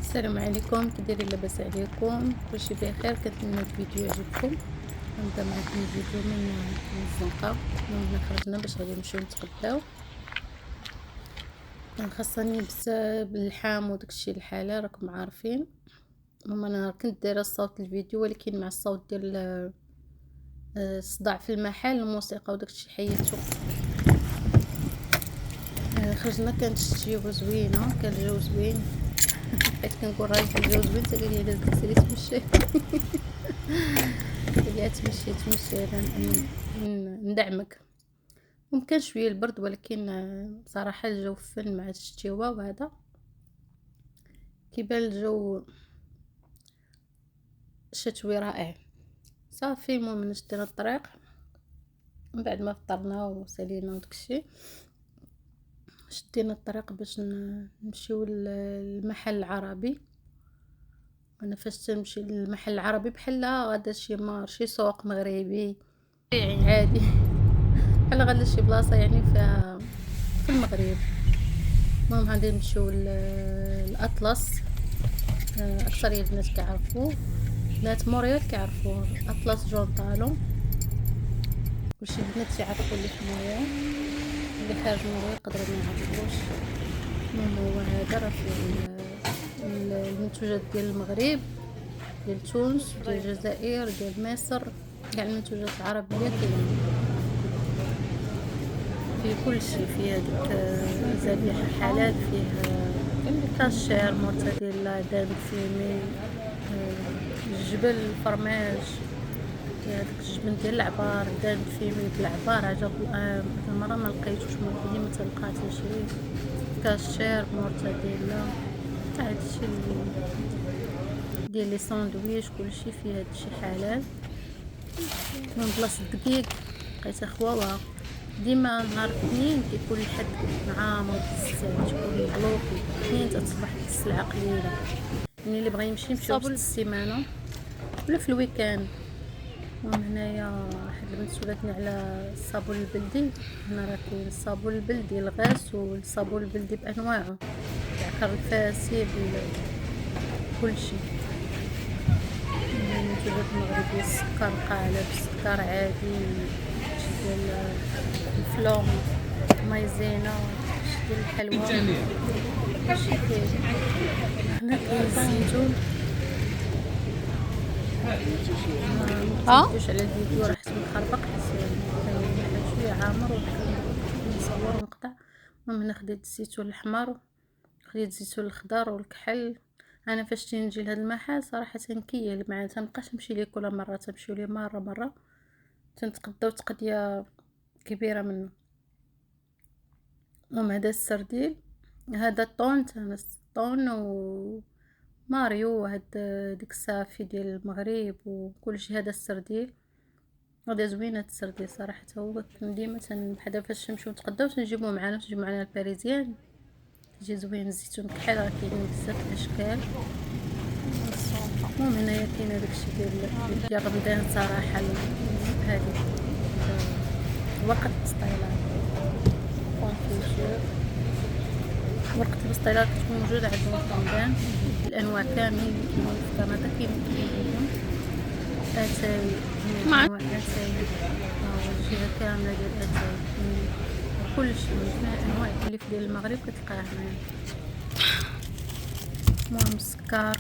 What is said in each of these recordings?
السلام عليكم، كي دايرين؟ لاباس عليكم؟ كلشي بخير. كنتمنى الفيديو يعجبكم. نبدا معكم الفيديو من الزنقه. هنا خرجنا باش غادي نمشيو نتغداو. كان خاصني بزاف باللحام وداكشي الحاله راكم عارفين. انا كنت دايره الصوت الفيديو ولكن مع الصوت ديال الصداع في المحل الموسيقى وداكشي حيدته. خرجنا كانت الجو زوينه، كان الجو زوين. بقيت كنقول راهي في الجو زوين، حتى قال لي لازم تسيري تمشي. قال تمشي ندعمك. ممكن شويه البرد ولكن بصراحه الجو فن مع الشتوى، وهذا كيبان الجو شتوي رائع. صافي المهم شدينا الطريق من بعد ما فطرنا وسالينا وداكشي. شدينا الطريق باش نمشيو للمحل العربي. انا فاش تمشي للمحل العربي بحال غادا شي مارشي سوق مغربي عادي، بحال غادا شي بلاصه يعني فيها في المغرب. المهم غادي نمشيو للاطلس. اكثريه الناس كيعرفوه، بنات موريال كيعرفوه اطلس جون طالون. كلشي البنات تيعرفوا اللي في موريال، اللي خارج موريال يقدروا ما يعرفوش. المهم هو هذا راه فيه المنتوجات ديال المغرب، ديال تونس، ديال الجزائر، ديال مصر، كاع المنتوجات العربيه كاينين فيه كلشي. فيه هذيك ذبيحه حلال، فيه كاشير، مورتاديلا، دام فيمي، الجبل، الفرماج، هذاك الجبن ديال العبار، دام فيمي بالعبار عجب هاد المره ما لقيتوش، ما ديما تلقى تنشري كاشير، مورتاديلا، تاع هادشي ديال لي ساندويش، كلشي فيه هادشي حلال. من بلاصه الدقيق لقيتها خواوه. ديما نهار الاثنين كيكون الحد عامر بزاف، تكون مبلوكي. الاثنين تصبح السلعه قليله، يعني اللي بغى يمشي في وسط السيمانه ولا في الويكاند. المهم هنايا واحد البنت سولاتني على الصابون البلدي. هنا راه كاين الصابون البلدي الغاس والصابون البلدي بانواعه، تاع الفاسي كلشي. المنتوجات المغربيه، السكر قالب، السكر عادي، ديال الفلوم، مايزينا، ديال الحلوى، كلشي كاين. هنا كاين الزيتون. متزيدوش على الفيديو راه حسب مخربق، حيت كان شويه عامر ونصور ونقطع. المهم هنا خديت الزيتون الاحمر، خديت الزيتون الخضر والكحل. انا فاش تنجي لهاد المحل صراحه تنكيل معاه، تنبقاش نمشي ليه كل مره، تمشيو ليه مره تنتقداو تقديه كبيره منه. المهم هذا السرديل، هذا الطون تاع الطون وماريو، هاد ديك الصافي ديال المغرب وكلشي. هذا السرديل هذا زوين، هاد السرديل صراحه هو ديما بحال فاش نمشيو نتقداو تنجيبوه معنا، تجيبو معنا الباريزيان، تجي زوين. الزيتون كحل راه كاينين بزاف الاشكال. المهم هنايا كاين داكشي ديال رمضان صراحه. هذه ورقه البسطيلات، كونفيتور، ورقه البسطيلات كتكون موجوده عندهم في رمضان الانواع كاملين اللي كاينين في كندا، كاينين عندهم اتاي مع اتاي الجهه كامله ديال اتاي، كلشي جميع الانواع اللي في ديال المغرب كتلقاها هنايا. المهم السكر،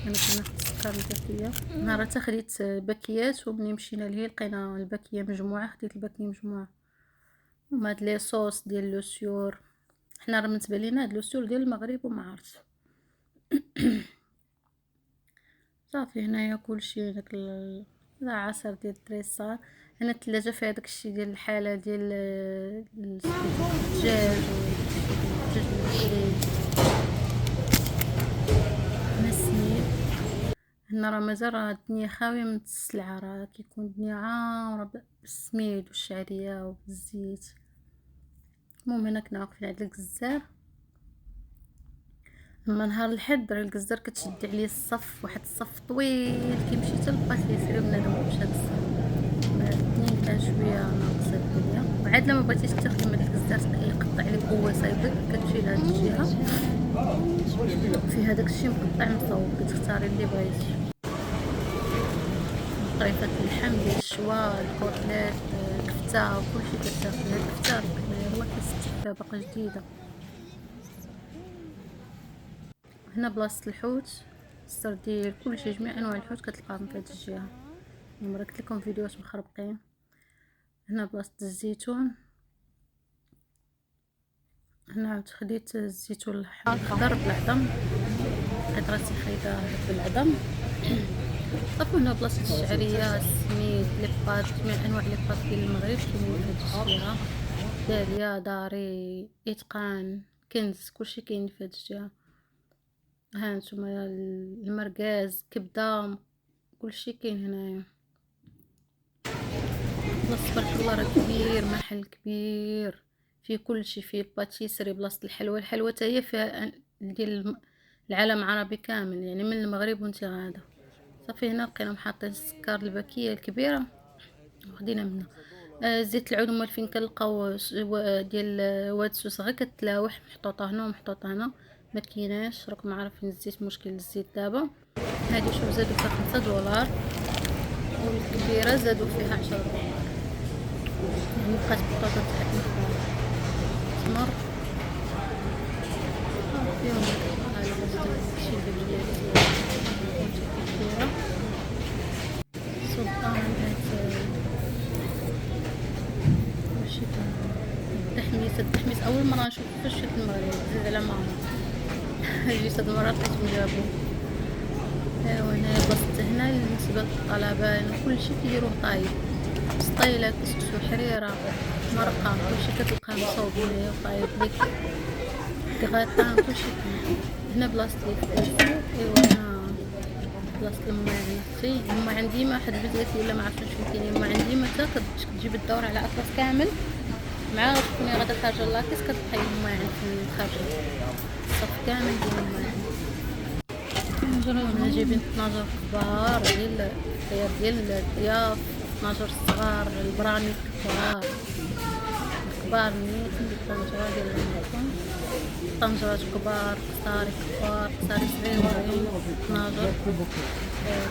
انا كناخد السكر الباكيه. نهار حتى خديت باكيات، ومني مشينا لهيه لقينا الباكيه مجموعه، خديت الباكيه مجموعه. وما هاد لي صوص ديال لو سيور، حنا راه بالنسبه لينا هاد لو سيور ديال المغرب وما عرفت. صافي هنايا كلشي داك العصير ديال الدريسار. هنا الثلاجه فيها داكشي ديال الحاله ديال الدجاج والدجاج المقلي. مسمي هنا راه مازال، راه الدنيا خاويه من السلعه، راه كيكون الدنيا عامره بالسميد والشعريه وبالزيت. المهم هنا كنا واقفين عند الجزار. اما نهار الحد راه الجزار كتشد عليه الصف، واحد الصف طويل كيمشي حتى لباس يسري بنادم باش هاد الصف. الاثنين كان شويه ناقصه الدنيا. وعاد لما بغيتيش تاخدي من الجزار يقطع عليك هو صايبك، كتمشي لهاد الجهه فيها هذاك الشيء مقطع مصوب، كتختاري اللي بغيتي. طريقة اللحم ديال الشوا، الكوطليت، كفتة، وكلشي كتاخدي. هاد الكفتة يلاه كنستفها باقا جديدة. هنا بلاصة الحوت، السردين، كلشي جميع انواع الحوت كتلقاهم في هاد الجهة. المهم قلت لكم فيديوهات مخربقين. هنا بلاصة الزيتون، هنا عاود خديت الزيتون الخضر بالعظم، لقيت راسي خايده بالعظم. صافي هنا بلاصة الشعرية، السميد، ليباط، جميع انواع ليباط ديال المغرب كاينين في هاد الجهة. داليا، داري، اتقان، كنز، كلشي كاين في هاد الجهة. ها نتوما المركاز، كبده، كلشي كاين هنايا. بلاصة تبارك الله راه كبير، محل كبير فيه كلشي، فيه باتيسري، بلاصة الحلوى حتى هي فيها ديال العالم العربي كامل، يعني من المغرب وانت غادا. صافي هنا بقينا محطين السكر الباكيه الكبيره وخدينا منها. زيت العود موالفين كنلقاو ديال واد سوس غير كتلاوح، محطوطه هنا ومحطوطه هنا، ما كايناش. راكم عارفين الزيت، مشكل الزيت دابا. هذه شوف زادوا فيها 5 دولار، والكبيره زادوا فيها 10 دولار. يعني بقات بطاطا تاع تمر فيهم هذا الشيء ديال الكبيره. سلطان هاد وشي التحميس اول مره نشوف فاش في المغرب، زيد على ماما. جيت هاد المره لقيتهم جابوه. ايوا هنايا بلاصه هنا بالنسبه للطلبه كلشي كيديروه طايب، سطيله، كسكسو، حريره، مرقه، كلشي كتلقاه مصوب هنايا وطايب ليك، كغيطان، كلشي كاين. هنا بلاصه الفلفل. ايوا هنا بلاصه الماعن اختي. الماعن ديما حد البنت قالت لي لا ما عرفتش فين كاين الماعن، ديما حتى كتجيب الدور على اطلس كامل مع تكوني غادا خارجه لاكيس كتلقاي الماعن في الخارج، الصف كامل ديال الماعن. هنا جايبين 12 كبار ديال الخيار ديال الضياف، 12 صغار، البراني كبار كبار نيت، الطنجرة ديال العنكم، طنجرات كبار، قصاري كبار، قصاري صغيورين، 12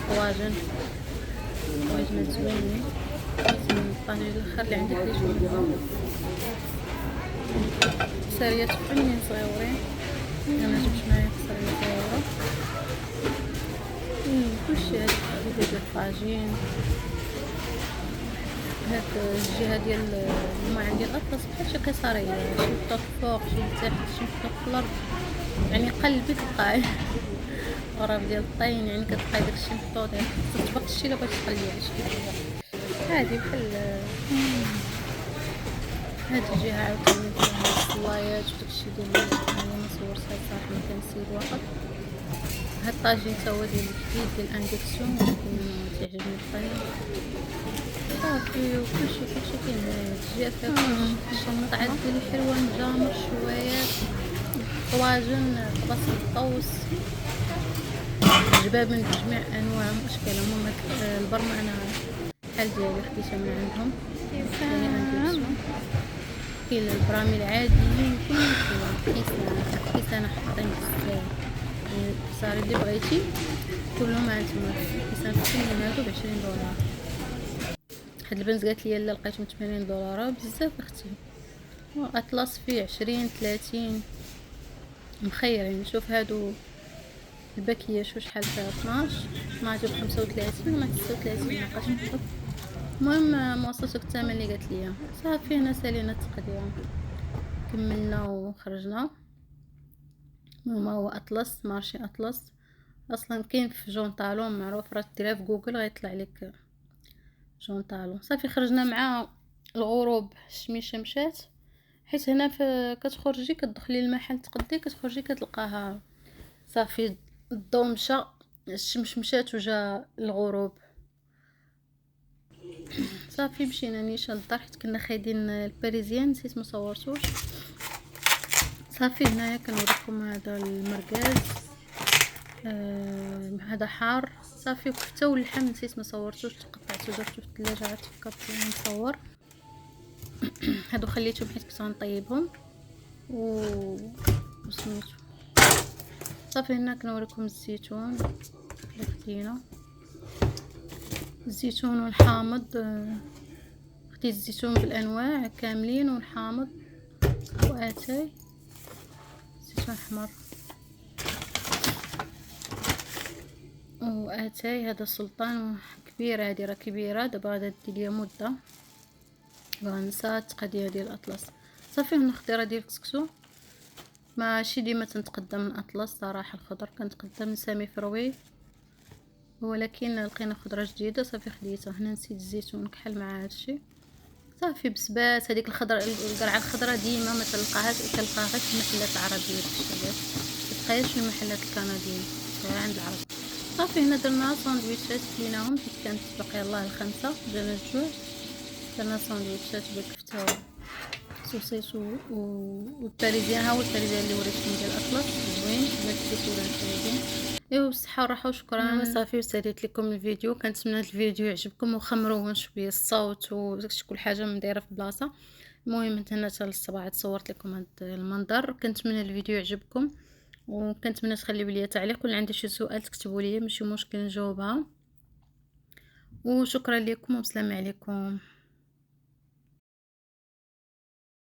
طواجن زوينين. الطاجين الاخر اللي عندي اللي جوين قصاريات فنين صغيورين، انا جبت معايا قصارية صغيرة. كلشي هاد ديال الطاجين. هاد الجهه ديال الماعن ديال الاطلس بحال شي قصريه، شي محطوط فوق، شي لتحت، شي محطوط في الارض، يعني قلبي تلقاي غراب ديال الطين، يعني كتلقاي داكشي محطوط، يعني خصك تبقى الشي الا بغيتي تقلي على شي عادي بحال هاد الجهه عاوتاني فيها الصلايات وداكشي ديال انا صورتها صافي ما كنسيد وقت. هاد الطاجين تا هو ديال الجديد ديال الاندكسيون، تيعجبني الطين صافي. وكلشي كاين هنايا. الجهه فيها كلشي، الشنطعات ديال الحلوى، مجامر، شوايات، طواجن، بصل، طوس، جبابن بجميع انواعهم واشكالهم. هما البرمه انا بحال ديالي خديتها من عندهم، ثاني اندكسيون. كاين البرامي العاديين كلشي، كيسان حاطين بزاف، يعني الصاري اللي بغيتي كلهم هانتوما كيسان كلهم هادو ب20 دولار. هاد البنت قالت لي لا لقيتهم 80 دولار بزاف اختي. اطلس فيه 20 30 مخيرين. شوف هادو الباكيه شو شحال فيها، 12 ب35 ولا 36 مابقاش نحفظ. المهم ما وصلتك الثمن اللي قالت لي. صافي هنا سالينا التقديم، كملنا وخرجنا. المهم هو اطلس، مارشي اطلس اصلا كاين في جون طالون، معروف، راه ديرها في جوجل غيطلع لك جون طالون. صافي خرجنا مع الغروب، الشميشه مشات، حيت هنا كتخرجي كتدخلي المحل تقدي كتخرجي كتلقاها صافي الضو مشى، الشمس مشات وجا الغروب. صافي مشينا نيشان للدار حيت كنا خايدين الباريزيان، نسيت ما صورتوش. صافي هنايا كنوريكم هذا المركاز، هذا حار. صافي وكفته واللحم نسيت ما صورتوش، قطعته درته في الثلاجه عاد فكرت نصور. هادو خليتهم حيت كنت غنطيبهم وسميتو صافي هنا كنوريكم الزيتون اللي خدينا، الزيتون والحامض. خديت الزيتون بالانواع كاملين والحامض واتاي، زيتون احمر واتاي. هذا سلطان كبيره، هذه راه كبيره، دابا غادا دير ليا مده. نسات قضيه ديال الاطلس. صافي هنا خضيره ديال الكسكسو، ماشي ديما تنتقدم من اطلس صراحه، الخضر كنتقدم من سامي فروي، ولكن لقينا خضره جديده صافي خديتها. هنا نسيت الزيتون كحل مع هادشي. صافي بسباس، هذيك الخضره القرعه الخضراء ديما ما تلقاهاش في المحلات العربيه في الشباب، متلقاهاش في المحلات الكنديه، تلقاها عند العرب. صافي هنا درنا ساندويتشات كليناهم حيت كانت باقي الله الخمسه درنا الجوع. درنا ساندويتشات بالكفته سوسيس والباريزيان. ها هو الباريزيان اللي وريتكم ديال الاطلس زوين، ما تنسيو ولا الباريزيان. ايوا بالصحه والراحه وشكرا. صافي وساليت لكم الفيديو، كنتمنى هذا الفيديو يعجبكم وخمروه شويه الصوت وداكشي كل حاجه مدايره في بلاصه. المهم انتهينا للصباح تصورت لكم هذا المنظر. كنتمنى الفيديو يعجبكم، وكنتمنى تخليو لي تعليق، ولا عندي شي سؤال تكتبوا لي ماشي مشكل نجاوبها. وشكرا لكم والسلام عليكم.